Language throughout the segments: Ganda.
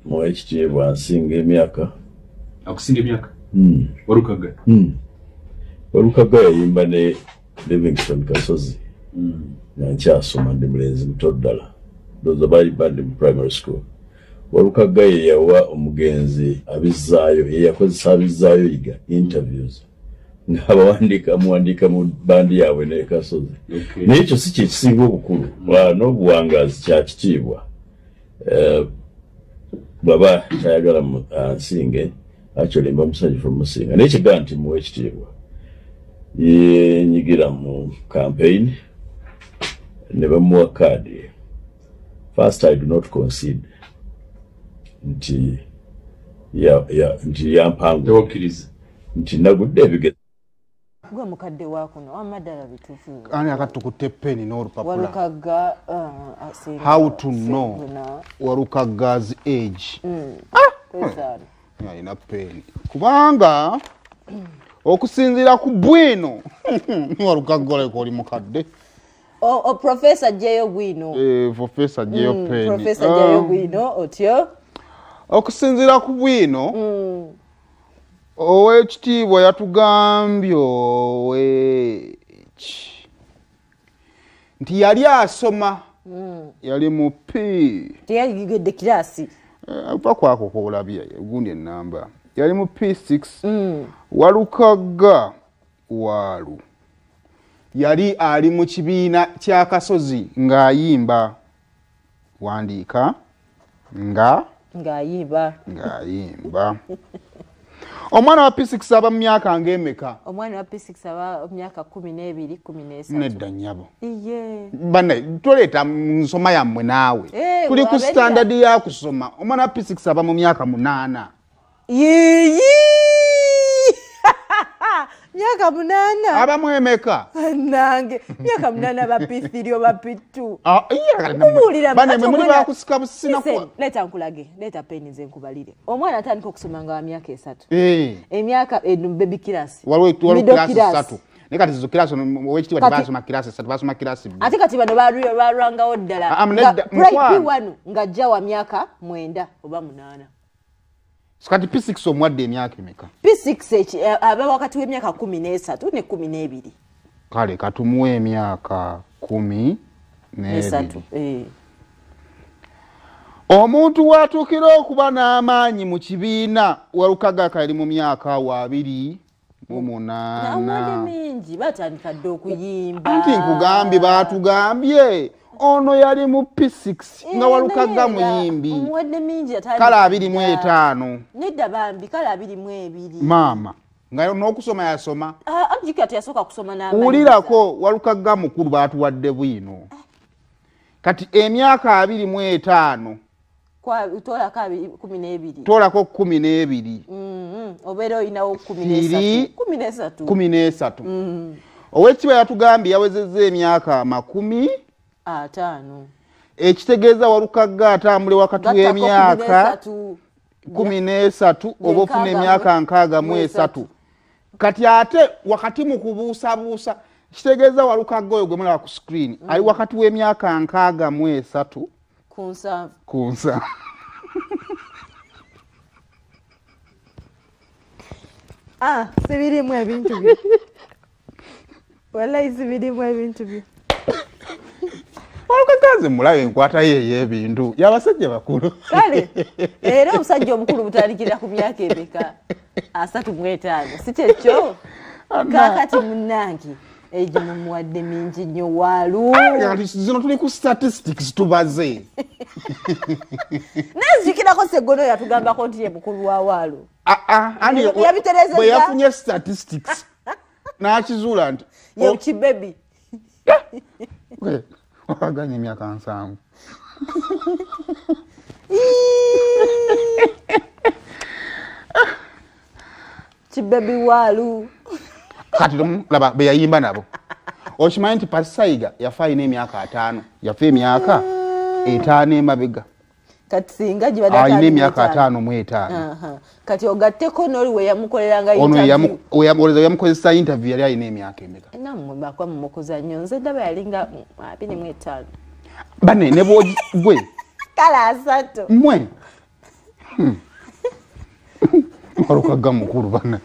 mwekitiibwa nsinga emyaka. Akusinga emyaka? Walukaga? Walukaga yayimba ne Livingston Kasozi. Nga nkyasoma ndi mulenzi muto ddala. Those baali bandi mu primary school. Walukaga ye yawa omugenzi abizzaayo, ye yakozesa abizzaayo yiga interviews. Muwandika mu bandi yaabwe ne Kasozi. Naye ekyo si kye kisinga obukulu. N'obuwangazi kya kitiibwa. Baba tayagala nsinge, actually mba musajja from Musinga. Naye kigaa nti muwe ekitiibwa. Yenyigira mu campaign ne bamuwa kaadi. First, I do not concede. Nti yampangu. Nti nagudde ebigezo. Gwe mukadde wakuno amadala bitufu. Ani akatukute peni n'olupapula. Walukaga how to know Walukaga's age. Alina peni. Kubanga okusinzira ku bwino Walukaga oli mukadde. Professor Jeyo Gwino. Professor Jeyo peni. Professor Jeyo Gwino otyo. Okusinzira ku bwino owekitiibwa yatugambye nti yali asoma yali mu P tiyagigedde kirasi pakwako koolabye gundi ennamba yali mu P6 Walukaga Waalu yali ali mu kibiina kya Kasozi ng'ayimba wandiika ng'ayimba omwana wa P6 aba mu myaka ng'emeka? Omwana wa P6 aba myaka 12, 13. Nedda nnyabo. Iye. Bane toleeta nsoma yammwe naawe. Tuli ku standard ya kusoma. Omwana wa P6 aba mu myaka 8. Yiyi. Myaka 8. Aba mu emeka? Nange. Myaka 8 aba P3 oba P2. Iya. Bane mwe muli bakusika busina kwa. Leta nkulage. Leta peni nze nkubalire. Omwana atandika okusoma nga myaka 3. Emyaka baby class. Waliwo class 3. Nekati zo class owekitiibwa tebasoma class 3 basoma class 2. Ate kati bano balwangawo ddala. P1 nga jja wa myaka 9 oba 8. Skati P6 omwadde emyaka emeka? P6 aba wakati w'emyaka 13 ne 12. Kale katumuwe emyaka 12. Omuntu watuukira okuba n'amaanyi mu kibiina Walukaga kali mu myaka 28. Namwede mingi batandika dde okuyimba. Anti nkugambye baatugambye ono yali mu P6 nga Walukaga muyimbi. Omwede mingi kala 25. Nedda bambi kala 22. Mama nga n'okusoma yasoma. Abjika yasoka kusoma n'amanyi. Ulirako Walukaga mukulu baatuwadde bwino. Kati emyaka 25. Kwa utola ka 12. Tolako 12. Obero inawo 13. 13. Owekitiibwa yatugambye yawezezza emyaka 50. Ekitegeeza Walukaga atambule wakati w'emyaka 13 oba ofuna emyaka 63. Kati ate wakati mu kubuusabuusa kitegeeza Walukaga oyo gwe mulaba ku screen ali wakati w'emyaka 63 kunsa. Sibirimu ebintu byo. Wallahi sibirimu ebintu byo. Walukaga mulabe enkwata ye ebintu y'abasajja bakulu. Kale era omusajja omukulu butandikira ku myaka emeka? 35. Si kyekyo? Kakati munnange ejo mumuwadde mingi nnyo Waalu. Zino tuli ku statistics tubaze. Nazikirako Segono yatugambako nti ye mukulu wa Waalu. Bwe yafunye statistics n'akizuula nti ye kibebi. Wakaganya emyaka 7. Kibebi Waalu. Kati laba be yayimba nabo. Okimanyi nti Pasaiga yafa alina emyaka 5. Yafa emyaka 5 emabega. Kati singa gibadde alina emyaka 5 mu 5. Kati ogatteko n'oli we yamukoleranga interview. Ono yamukozesa interview yali alina emyaka emeka? Nammwe bakwa mumukoza nnyo. Nze ndaba yalinga 25. Bane ne bwe Kala 3. Mwe Walukaga mukuru bana.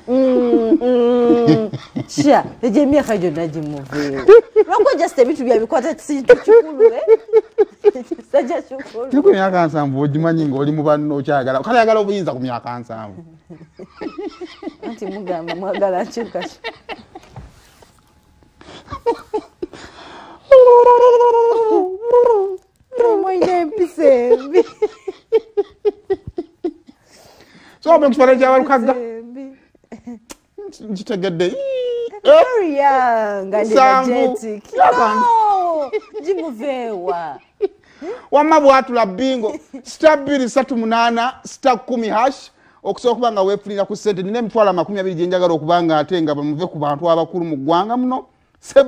Sha, eje myaka gyonna gimuveewo. Lwako just ebitu byabikwata kintu kikulu sajja kikulu. Ku myaka 7 ogimanyi ng'oli mu banno okyagala. Kale yagala obuyinza ku myaka 7. Anti mugamba mwagala kyuka. Mmoine empisembi. So mukifana ky'abalukaga. Nkitegedde. Very young and energetic. No, jimuveewa. Wamma bwatula bingo star 238 star 10# okusobola kubanga weefunira ku sente nina emitwalo 20 gye njagala okubanga ate nga bamuve ku bantu abakulu mu ggwanga muno 7